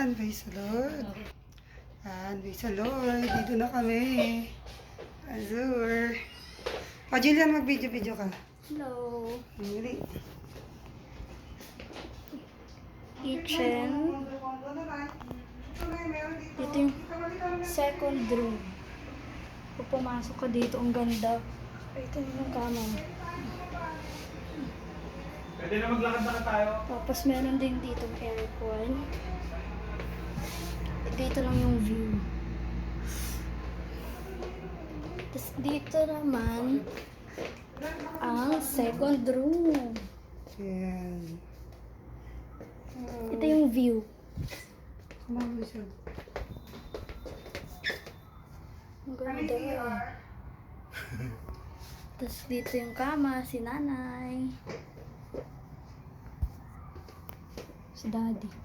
Ayan, praise the Lord. Ayan, praise the Lord. Dito na kami. Azur. O, Jillian, mag-video-video ka. Hello. Hindi. Kitchen. Ito yung second room. Kung pumasok ka dito, ang ganda. Ito yung kama mo. Pwede na maglakad na tayo. Tapos meron din dito aircon. Dito lang yung view. Tapos dito naman ang second room. Ayan. Ito yung view. Kumama siya. Ang ganda. Tapos dito yung kama, si nanay. Si daddy.